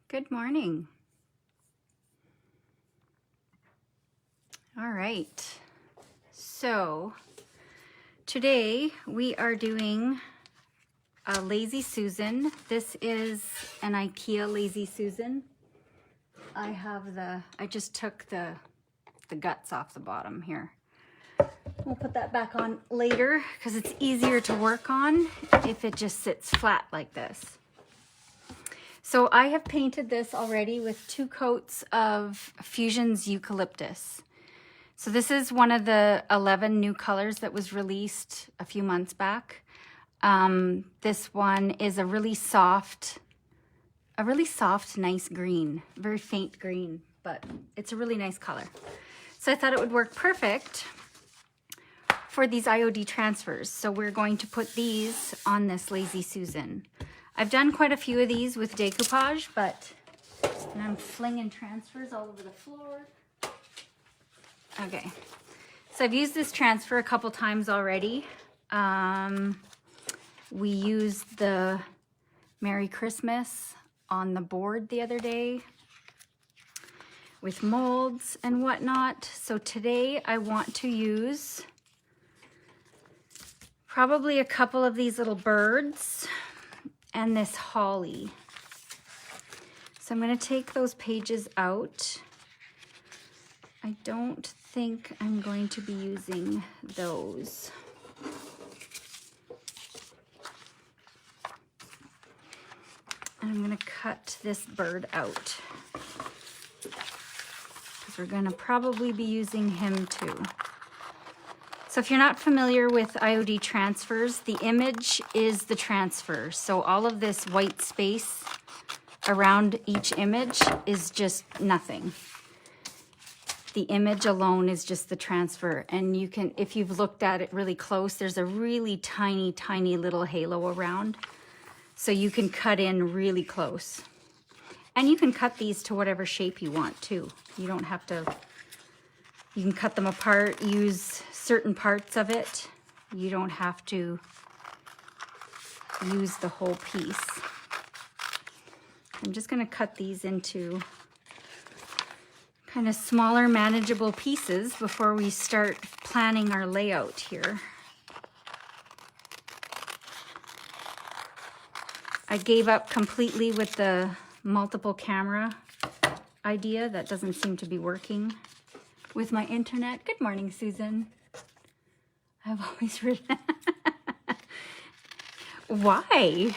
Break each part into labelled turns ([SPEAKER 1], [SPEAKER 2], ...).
[SPEAKER 1] Good morning. All right, so today we are doing a Lazy Susan. This is an IKEA Lazy Susan. I just took the guts off the bottom here. We'll put that back on later because it's easier to work on if it just sits flat like this. So I have painted this already with 2 coats of Fusion's Eucalyptus. So this is one of the 11 new colors that was released a few months back. This one is a really soft, nice green, very faint green, but it's a really nice color. So I thought it would work perfect for these IOD transfers. So we're going to put these on this Lazy Susan. I've done quite a few of these with decoupage, and I'm flinging transfers all over the floor. Okay, so I've used this transfer a couple times already. We used the Merry Christmas on the board the other day with molds and whatnot. So today I want to use probably a couple of these little birds and this holly. So I'm going to take those pages out. I don't think I'm going to be using those. And I'm going to cut this bird out because we're going to probably be using him too. So if you're not familiar with IOD transfers, the image is the transfer. So all of this white space around each image is just nothing. The image alone is just the transfer. And you can, if you've looked at it really close, there's a really tiny, tiny little halo around. So you can cut in really close. And you can cut these to whatever shape you want too. You don't have to, you can cut them apart, use certain parts of it. You don't have to use the whole piece. I'm just going to cut these into kind of smaller, manageable pieces before we start planning our layout here. I gave up completely with the multiple camera idea. That doesn't seem to be working with my internet. Good morning, Susan. I've always written. Why?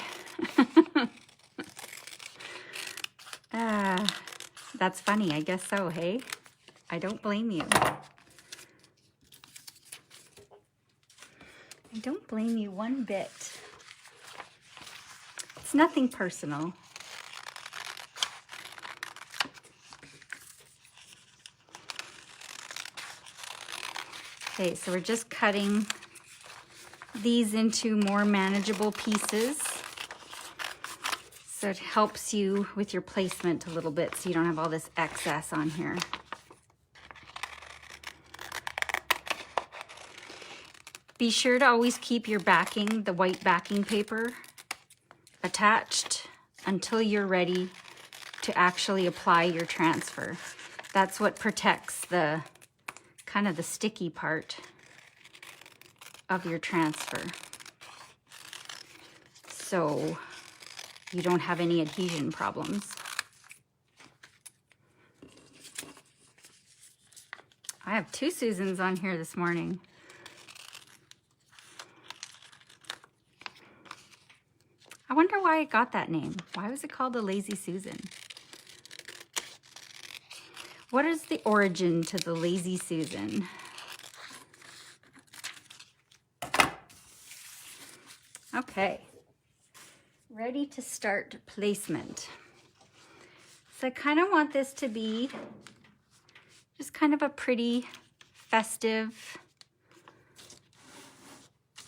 [SPEAKER 1] That's funny. I guess so, hey? I don't blame you. I don't blame you one bit. It's nothing personal. Okay, so we're just cutting these into more manageable pieces. So it helps you with your placement a little bit so you don't have all this excess on here. Be sure to always keep your backing, the white backing paper, attached until you're ready to actually apply your transfer. That's what protects the kind of the sticky part of your transfer. So you don't have any adhesion problems. I have 2 Susans on here this morning. I wonder why it got that name. Why was it called the Lazy Susan? What is the origin to the Lazy Susan? Okay, ready to start placement. So I kind of want this to be just kind of a pretty festive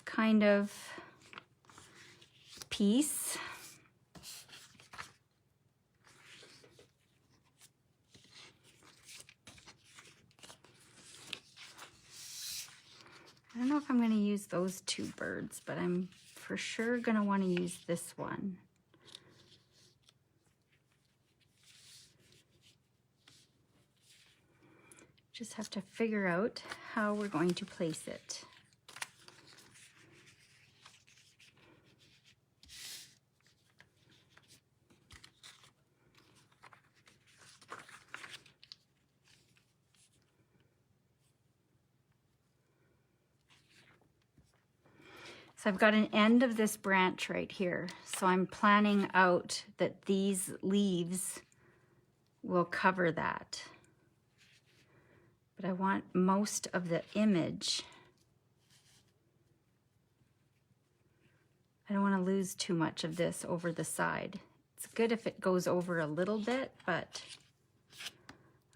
[SPEAKER 1] kind of piece. I don't know if I'm going to use those 2 birds, but I'm for sure going to want to use this one. Just have to figure out how we're going to place it. So I've got an end of this branch right here. So I'm planning out that these leaves will cover that. But I want most of the image. I don't want to lose too much of this over the side. It's good if it goes over a little bit, but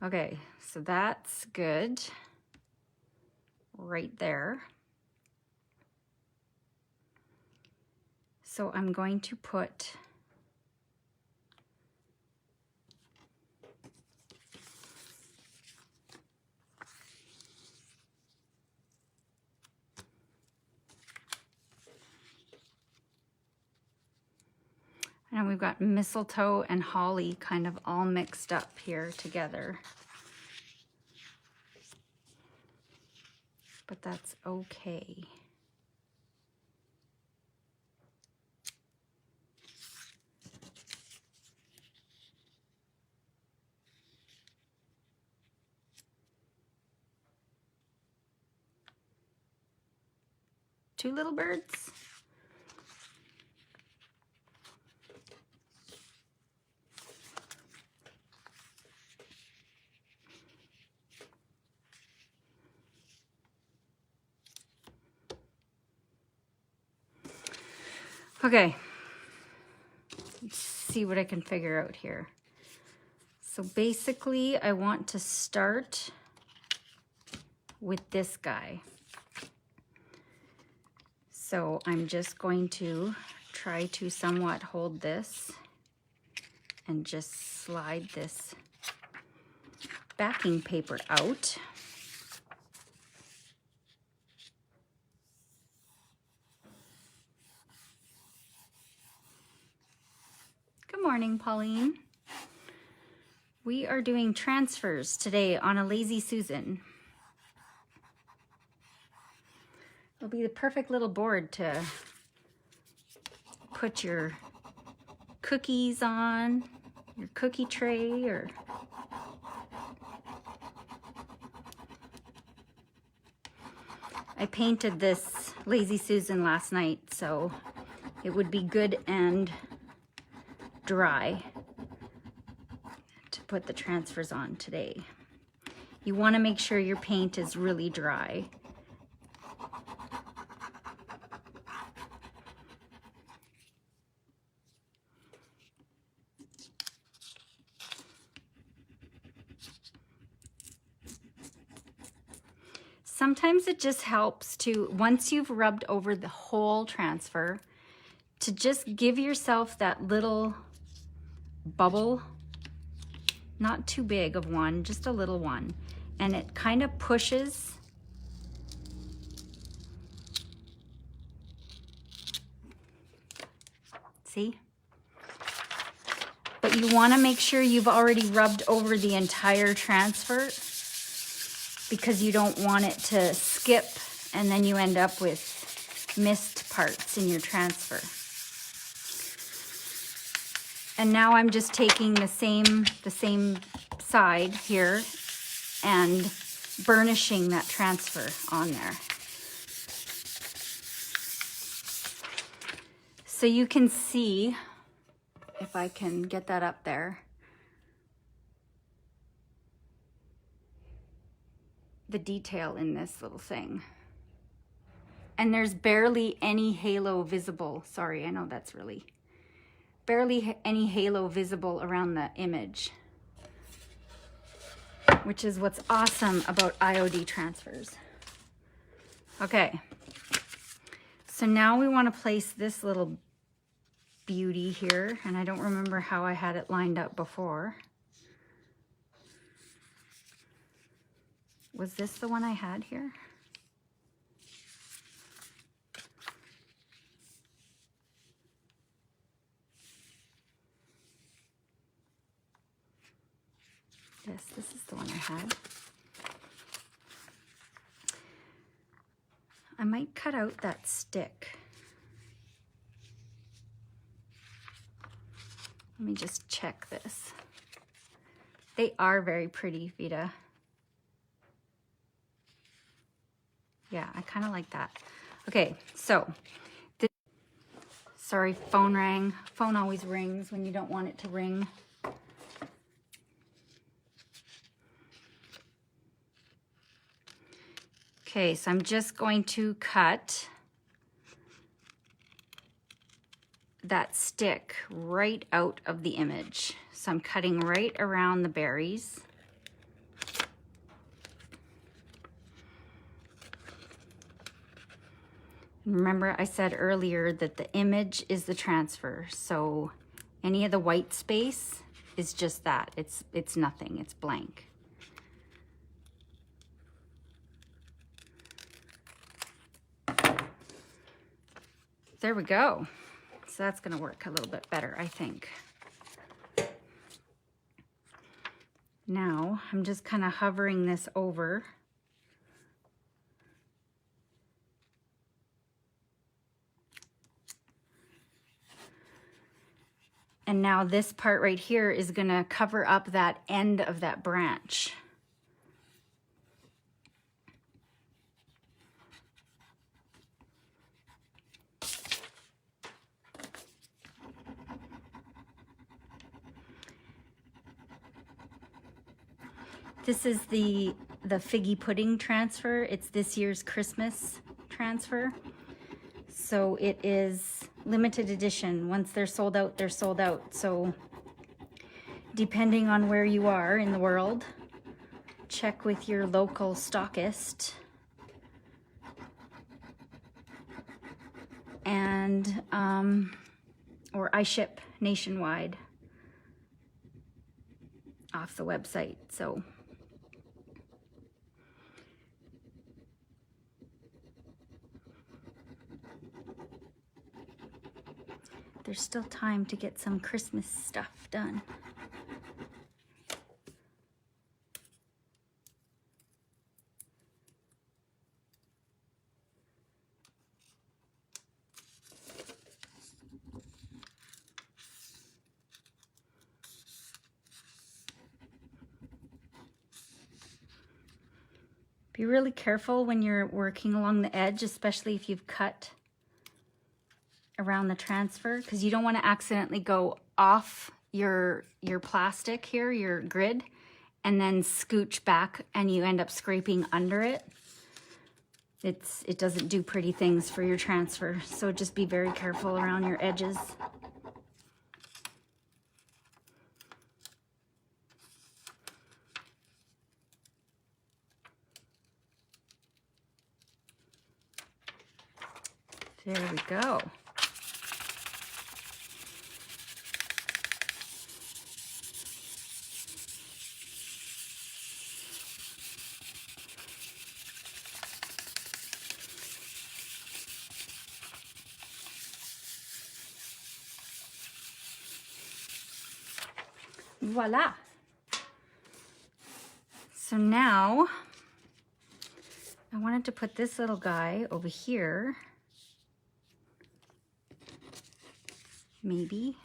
[SPEAKER 1] okay, so that's good right there. So I'm going to put and we've got mistletoe and holly kind of all mixed up here together. But that's okay. Two little birds. Okay, let's see what I can figure out here. So basically I want to start with this guy. So I'm just going to try to somewhat hold this and just slide this backing paper out. Good morning, Pauline. We are doing transfers today on a Lazy Susan. It'll be the perfect little board to put your cookies on, your cookie tray, or I painted this Lazy Susan last night, so it would be good and dry to put the transfers on today. You want to make sure your paint is really dry. Sometimes it just helps to, once you've rubbed over the whole transfer, to just give yourself that little bubble, not too big of one, just a little one. And it kind of pushes. See? But you want to make sure you've already rubbed over the entire transfer, because you don't want it to skip and then you end up with missed parts in your transfer. And now I'm just taking the same side here and burnishing that transfer on there. So you can see, if I can get that up there, the detail in this little thing. And there's barely any halo visible. Sorry, I know that's really, barely any halo visible around the image, which is what's awesome about IOD transfers. Okay, so now we want to place this little beauty here, and I don't remember how I had it lined up before. Was this the one I had here? Yes, this is the one I had. I might cut out that stick. Let me just check this. They are very pretty, Vita. Yeah, I kind of like that. Okay, so, sorry, phone rang. Phone always rings when you don't want it to ring. Okay, so I'm just going to cut that stick right out of the image. So I'm cutting right around the berries. Remember I said earlier that the image is the transfer. So any of the white space is just that. It's nothing, it's blank. There we go. So that's gonna work a little bit better, I think. Now I'm just kind of hovering this over. And now this part right here is gonna cover up that end of that branch. This is the figgy pudding transfer. It's this year's Christmas transfer. So it is limited edition. Once they're sold out, they're sold out. So depending on where you are in the world, check with your local stockist. And, or I ship nationwide off the website, so. There's still time to get some Christmas stuff done. Be really careful when you're working along the edge, especially if you've cut around the transfer, because you don't want to accidentally go off your plastic here, your grid, and then scooch back and you end up scraping under it. It doesn't do pretty things for your transfer, so just be very careful around your edges. There we go. Voila. So now I wanted to put this little guy over here. Maybe.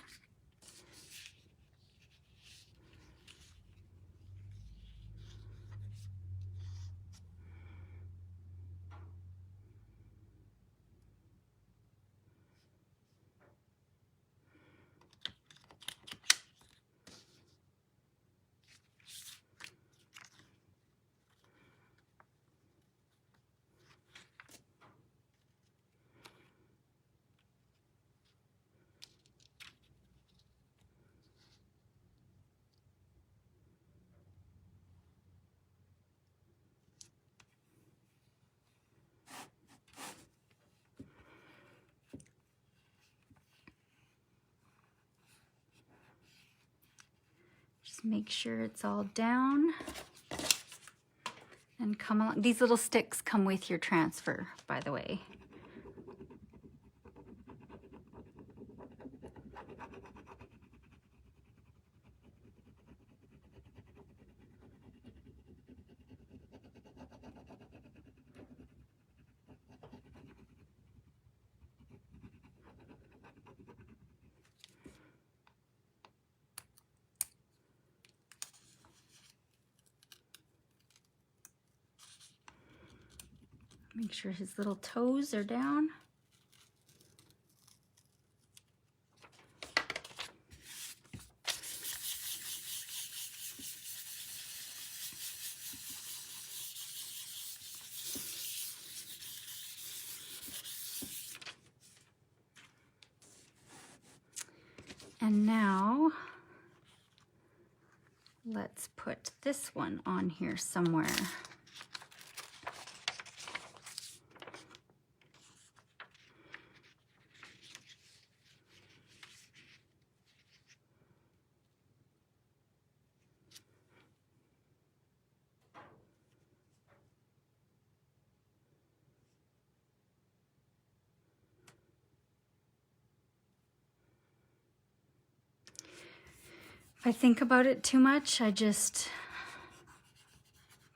[SPEAKER 1] Just make sure it's all down and come along. These little sticks come with your transfer, by the way. Make sure his little toes are down. And now let's put this one on here somewhere. If I think about it too much, I just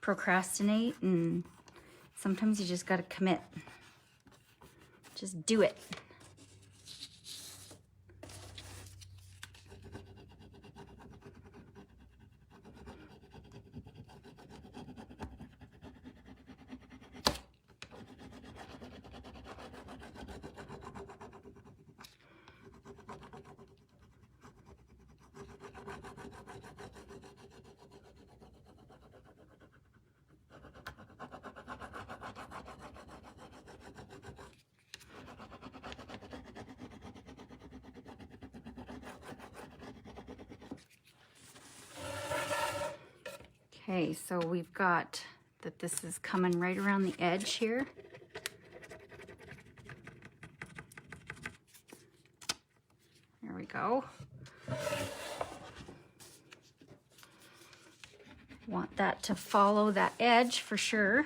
[SPEAKER 1] procrastinate, and sometimes you just gotta commit. Just do it. Okay, so we've got that this is coming right around the edge here. There we go. Want that to follow that edge for sure.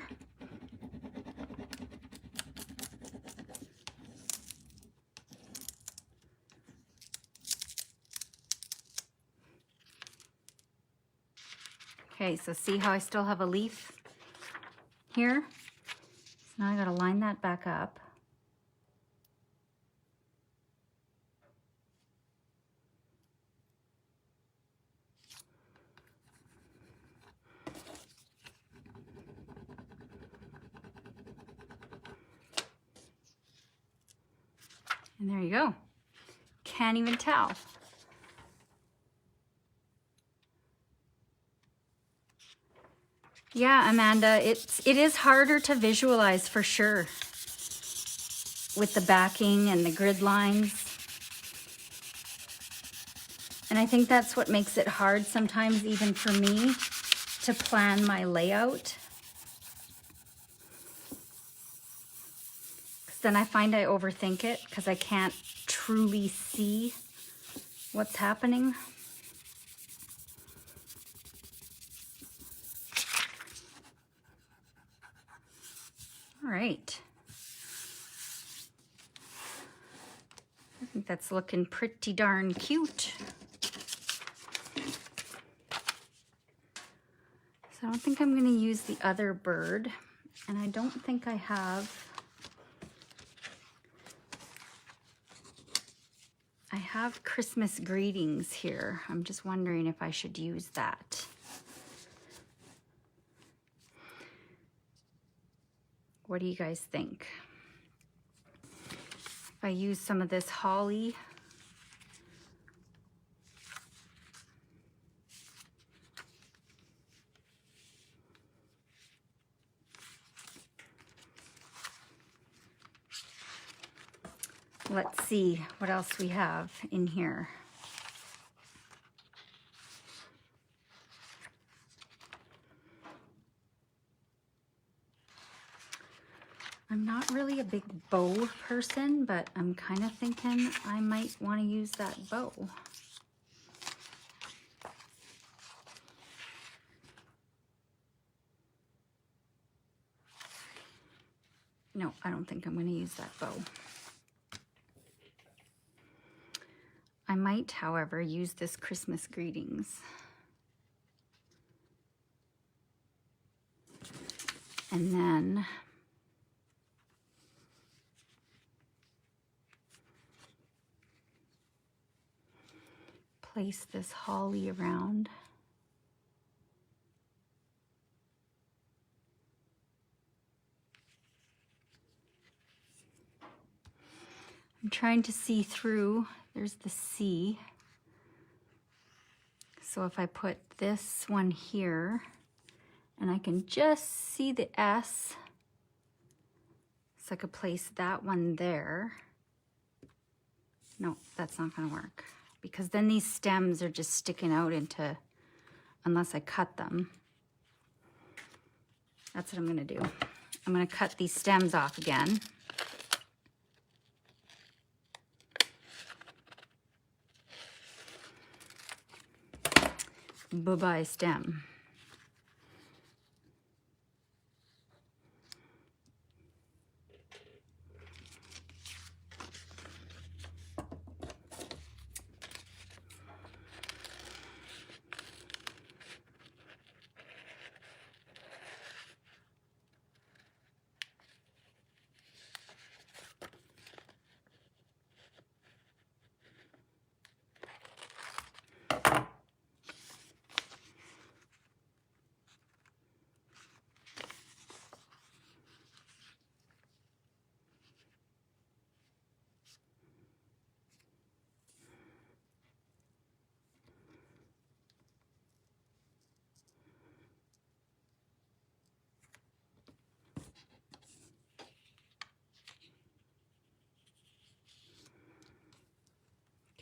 [SPEAKER 1] Okay, so see how I still have a leaf here? So now I gotta line that back up. And there you go. Can't even tell. Yeah, Amanda, it is harder to visualize for sure with the backing and the grid lines. And I think that's what makes it hard sometimes even for me to plan my layout. Because then I find I overthink it because I can't truly see what's happening. All right. I think that's looking pretty darn cute. So I don't think I'm going to use the other bird, and I don't think I have Christmas greetings here. I'm just wondering if I should use that. What do you guys think? If I use some of this holly, let's see what else we have in here. I'm not really a big bow person, but I'm kind of thinking I might want to use that bow. No, I don't think I'm going to use that bow. I might, however, use this Christmas greetings. And then place this holly around. I'm trying to see through. There's the C. So if I put this one here, and I can just see the S, so I could place that one there. No, that's not gonna work, because then these stems are just sticking out into, unless I cut them. That's what I'm gonna do. I'm gonna cut these stems off again. Bye-bye stem.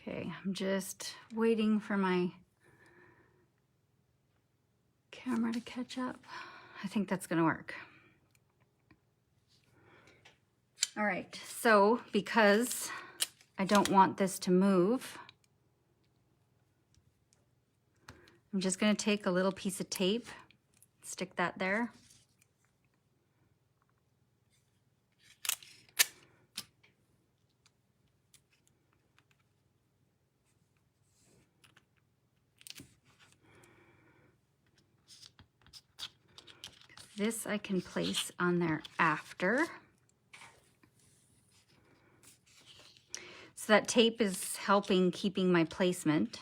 [SPEAKER 1] Okay, I'm just waiting for my camera to catch up. I think that's gonna work. All right, so because I don't want this to move, I'm just gonna take a little piece of tape, stick that there. This I can place on there after. So that tape is helping keeping my placement.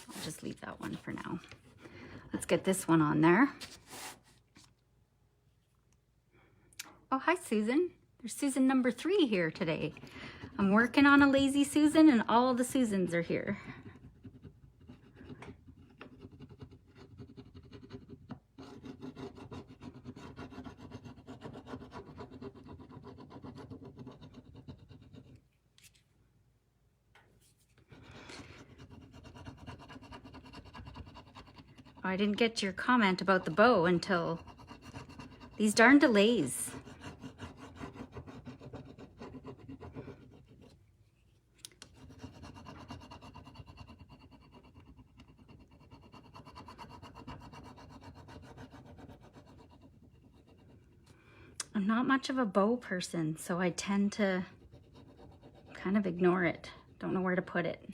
[SPEAKER 1] I'll just leave that one for now. Let's get this one on there. Oh, hi, Susan. There's Susan number 3 here today. I'm working on a lazy Susan and all the Susans are here. Oh, I didn't get your comment about the bow until these darn delays. I'm not much of a bow person, so I tend to kind of ignore it. Don't know where to put it.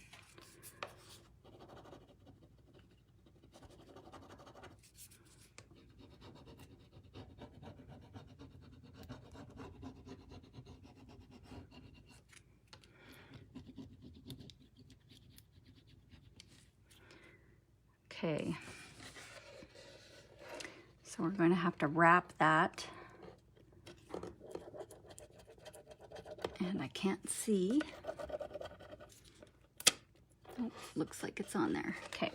[SPEAKER 1] Okay. So we're going to have to wrap that. And I can't see. Oh, looks like it's on there. Okay.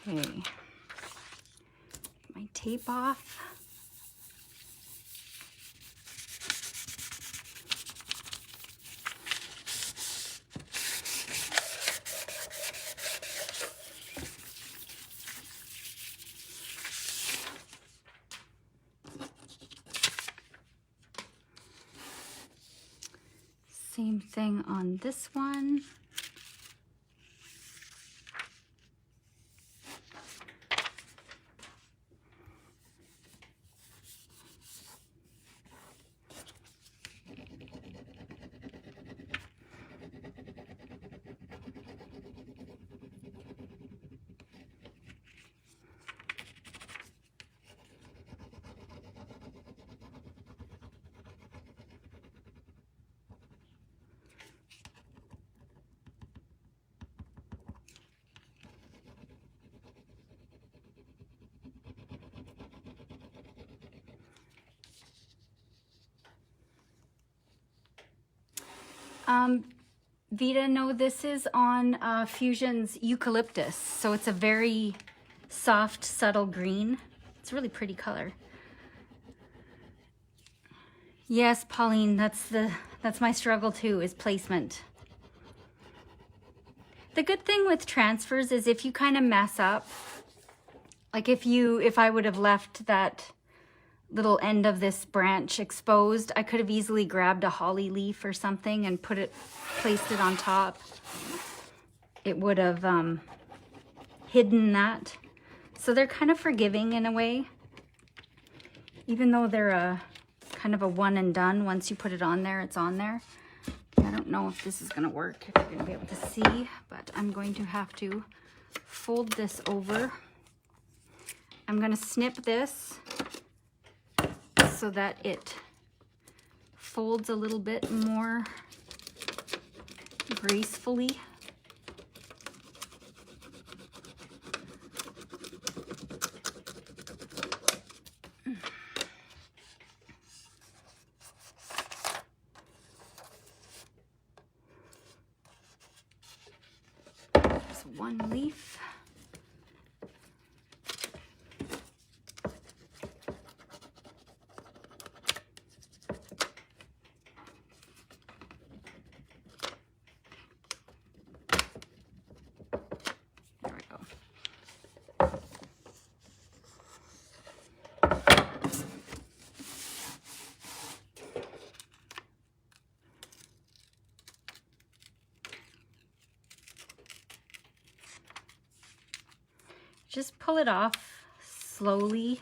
[SPEAKER 1] Okay, my tape off. Same thing on this one. Vita, no, this is on Fusion's Eucalyptus. So it's a very soft, subtle green. It's a really pretty color. Yes, Pauline, that's my struggle too, is placement. The good thing with transfers is if you kind of mess up, like if I would have left that little end of this branch exposed, I could have easily grabbed a holly leaf or something and placed it on top. It would have hidden that. So they're kind of forgiving in a way, even though they're kind of a one and done. Once you put it on there, it's on there. I don't know if this is gonna work, if you're gonna be able to see, but I'm going to have to fold this over. I'm gonna snip this so that it folds a little bit more gracefully. Just one leaf. Just pull it off slowly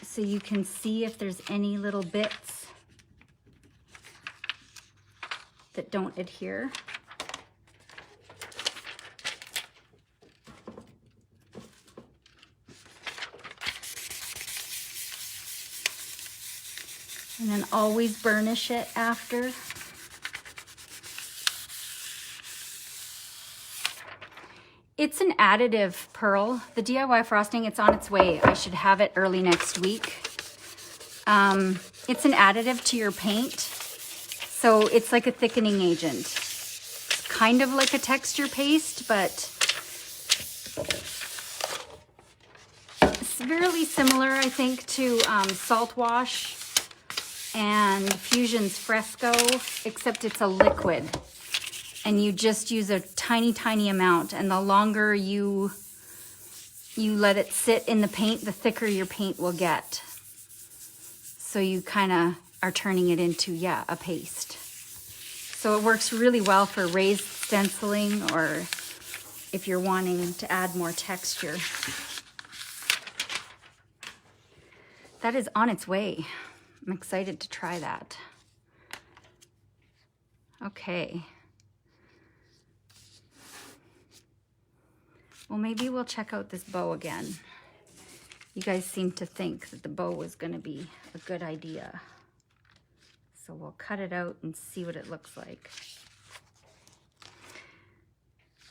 [SPEAKER 1] so you can see if there's any little bits that don't adhere. And then always burnish it after. It's an additive pearl. The DIY frosting, it's on its way. I should have it early next week. It's an additive to your paint. So it's like a thickening agent. It's kind of like a texture paste, but it's really similar, I think, to Salt Wash and Fusion's Fresco, except it's a liquid. And you just use a tiny, tiny amount. And the longer you let it sit in the paint, the thicker your paint will get. So you kind of are turning it into, yeah, a paste. So it works really well for raised stenciling or if you're wanting to add more texture. That is on its way. I'm excited to try that. Okay. Well, maybe we'll check out this bow again. You guys seem to think that the bow was going to be a good idea. So we'll cut it out and see what it looks like.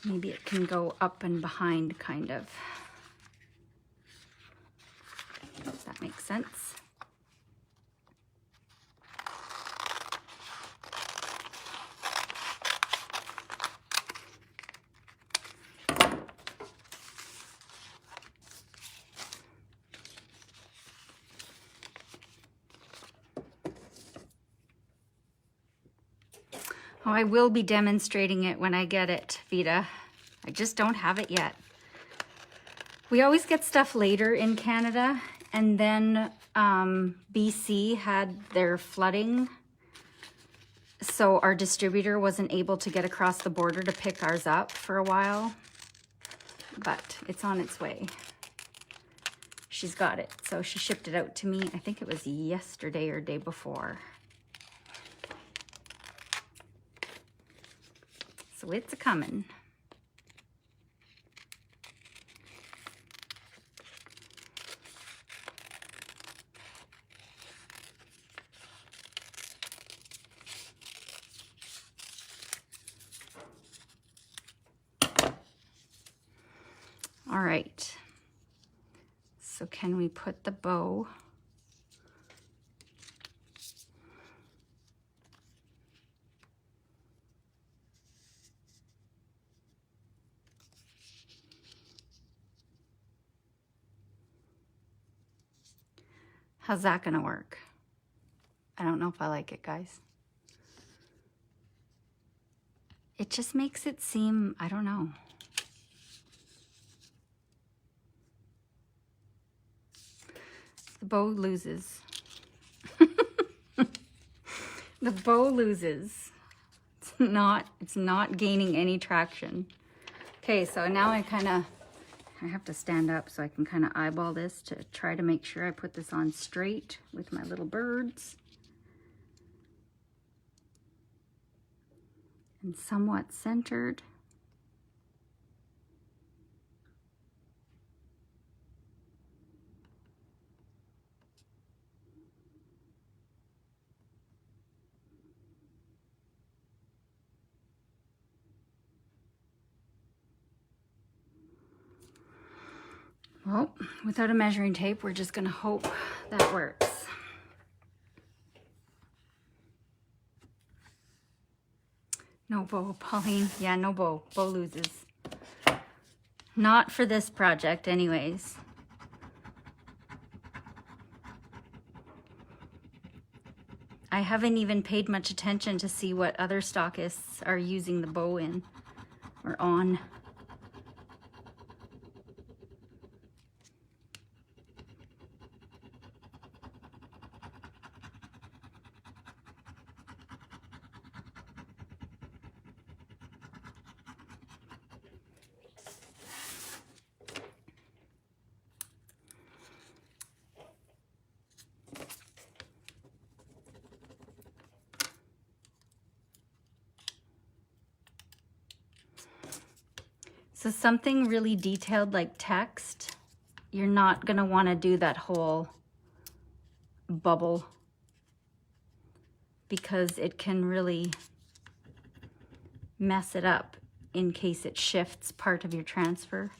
[SPEAKER 1] Maybe it can go up and behind, kind of. If that makes sense. Oh, I will be demonstrating it when I get it, Vita. I just don't have it yet. We always get stuff later in Canada, and then BC had their flooding, so our distributor wasn't able to get across the border to pick ours up for a while, but it's on its way. She's got it, so she shipped it out to me. I think it was yesterday or day before. So it's a-coming. All right, so can we put the bow? How's that gonna work? I don't know if I like it, guys. It just makes it seem, I don't know. The bow loses. The bow loses. It's not gaining any traction. Okay, so now I have to stand up so I can kind of eyeball this to try to make sure I put this on straight with my little birds. And somewhat centered. Well, without a measuring tape, we're just gonna hope that works. No bow, Pauline. Yeah, no bow. Bow loses. Not for this project anyways. I haven't even paid much attention to see what other stockists are using the bow in or on. So something really detailed like text, you're not gonna wanna do that whole bubble because it can really mess it up in case it shifts part of your transfer.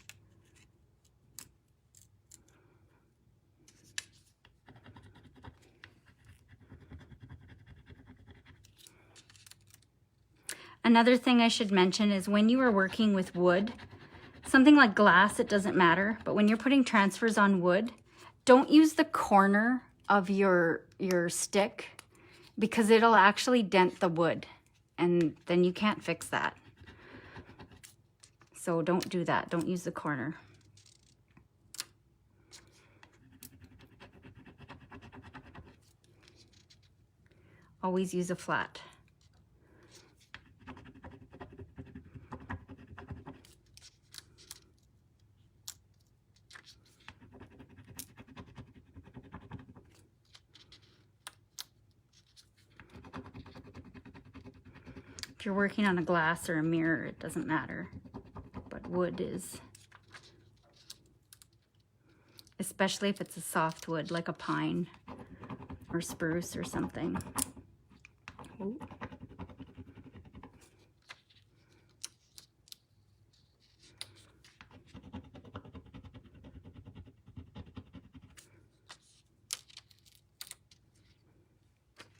[SPEAKER 1] Another thing I should mention is when you are working with wood, something like glass, it doesn't matter, but when you're putting transfers on wood, don't use the corner of your stick because it'll actually dent the wood and then you can't fix that. So don't do that. Don't use the corner. Always use a flat. If you're working on a glass or a mirror, it doesn't matter, but wood is, especially if it's a soft wood like a pine or spruce or something. Ooh.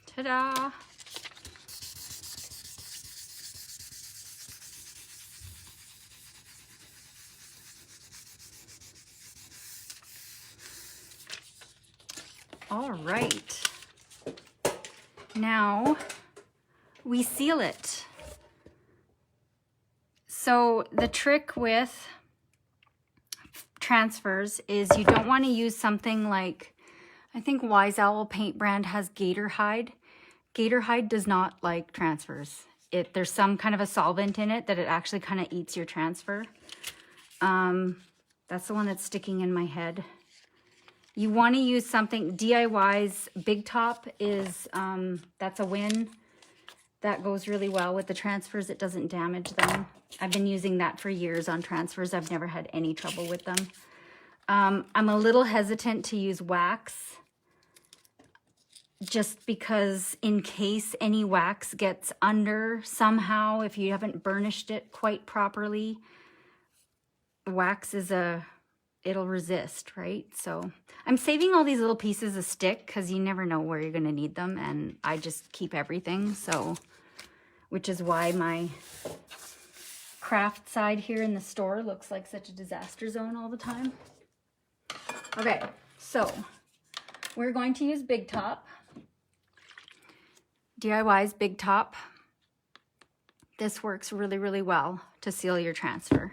[SPEAKER 1] Ta-da! All right, now we seal it. So the trick with transfers is you don't want to use something like, I think Wise Owl paint brand has Gator Hide. Gator Hide does not like transfers. There's some kind of a solvent in it that it actually kind of eats your transfer. That's the one that's sticking in my head. You want to use something, DIY's Big Top is, that's a win. That goes really well with the transfers. It doesn't damage them. I've been using that for years on transfers. I've never had any trouble with them. I'm a little hesitant to use wax just because in case any wax gets under somehow, if you haven't burnished it quite properly, wax is it'll resist, right? So I'm saving all these little pieces of stick because you never know where you're going to need them, and I just keep everything, so, which is why my craft side here in the store looks like such a disaster zone all the time. Okay, so we're going to use Big Top. DIY's Big Top. This works really, really well to seal your transfer.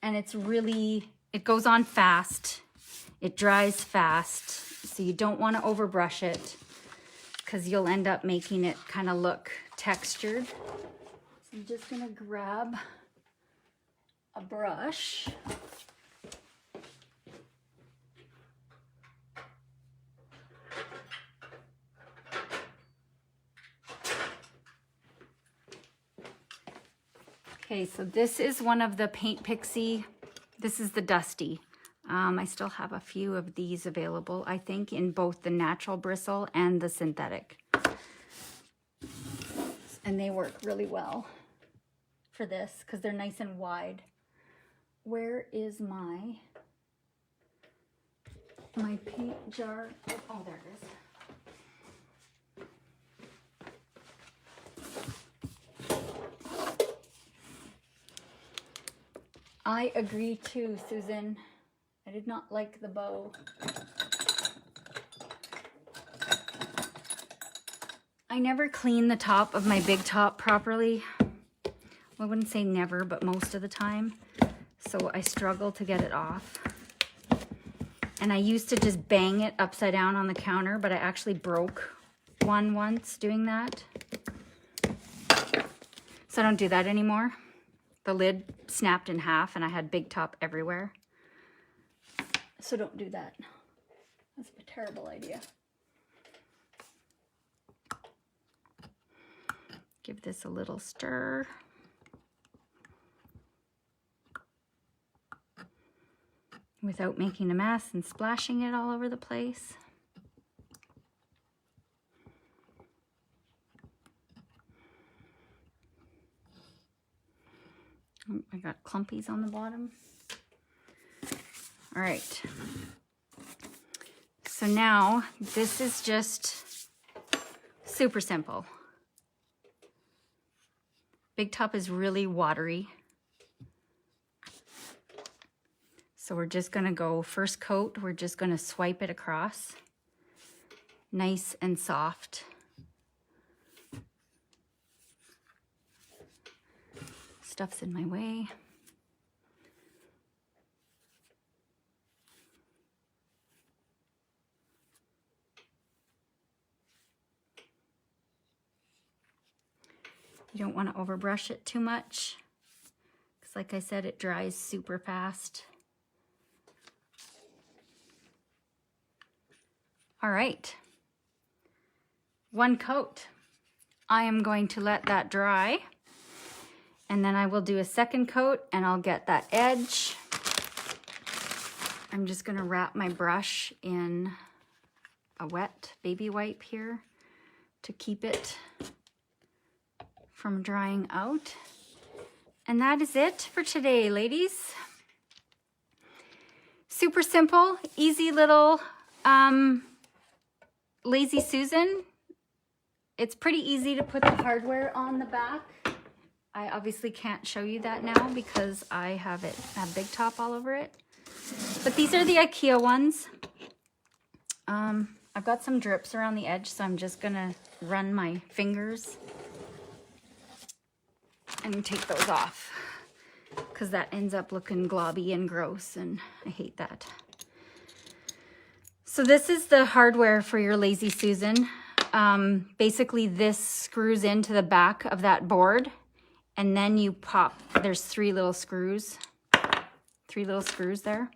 [SPEAKER 1] And it's really, it goes on fast. It dries fast. So you don't want to overbrush it because you'll end up making it kind of look textured. So I'm just going to grab a brush. Okay, so this is one of the Paint Pixie. This is the Dusty. I still have a few of these available, I think, in both the natural bristle and the synthetic. And they work really well for this because they're nice and wide. Where is my paint jar? Oh, there it is. I agree too, Susan. I did not like the bow. I never clean the top of my Big Top properly. Well, I wouldn't say never, but most of the time. So I struggle to get it off. And I used to just bang it upside down on the counter, but I actually broke one once doing that. So I don't do that anymore. The lid snapped in half and I had Big Top everywhere. So don't do that. That's a terrible idea. Give this a little stir. Without making a mess and splashing it all over the place. Oh, I got clumpies on the bottom. All right. So now this is just super simple. Big Top is really watery. So we're just gonna go first coat, we're just gonna swipe it across. Nice and soft. Stuff's in my way. You don't want to overbrush it too much because, like I said, it dries super fast. All right, one coat. I am going to let that dry, and then I will do a second coat and I'll get that edge. I'm just gonna wrap my brush in a wet baby wipe here to keep it from drying out. And that is it for today, ladies. Super simple, easy little Lazy Susan. It's pretty easy to put the hardware on the back. I obviously can't show you that now because I have Big Top all over it. But these are the IKEA ones. I've got some drips around the edge, so I'm just gonna run my fingers and take those off. because that ends up looking globby and gross, and I hate that. So this is the hardware for your Lazy Susan. Basically this screws into the back of that board, and then you pop, there's three little screws there.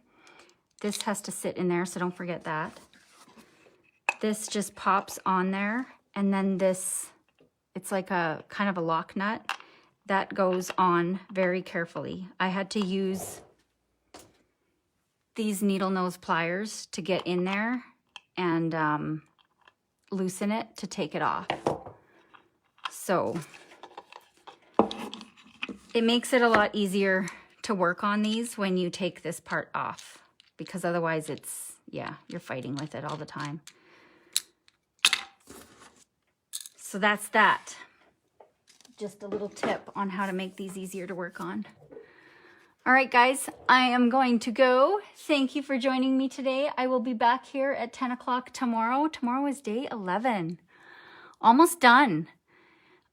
[SPEAKER 1] This has to sit in there, so don't forget that. This just pops on there, and then this, it's like a kind of a lock nut that goes on very carefully. I had to use these needle nose pliers to get in there and loosen it to take it off. So it makes it a lot easier to work on these when you take this part off, because otherwise it's, yeah, you're fighting with it all the time. So that's that. Just a little tip on how to make these easier to work on. All right, guys, I am going to go. Thank you for joining me today. I will be back here at 10 o'clock tomorrow. Tomorrow is day 11. Almost done.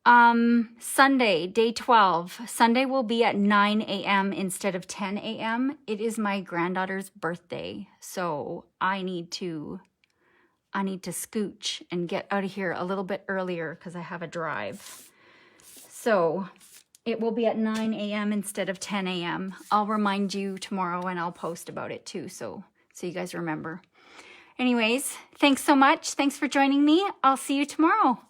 [SPEAKER 1] Sunday, day 12. Sunday will be at 9 a.m. instead of 10 a.m. It is my granddaughter's birthday, so I need to scooch and get out of here a little bit earlier because I have a drive. So it will be at 9 a.m. instead of 10 a.m. I'll remind you tomorrow, and I'll post about it too, so you guys remember. Anyways, thanks so much. Thanks for joining me. I'll see you tomorrow.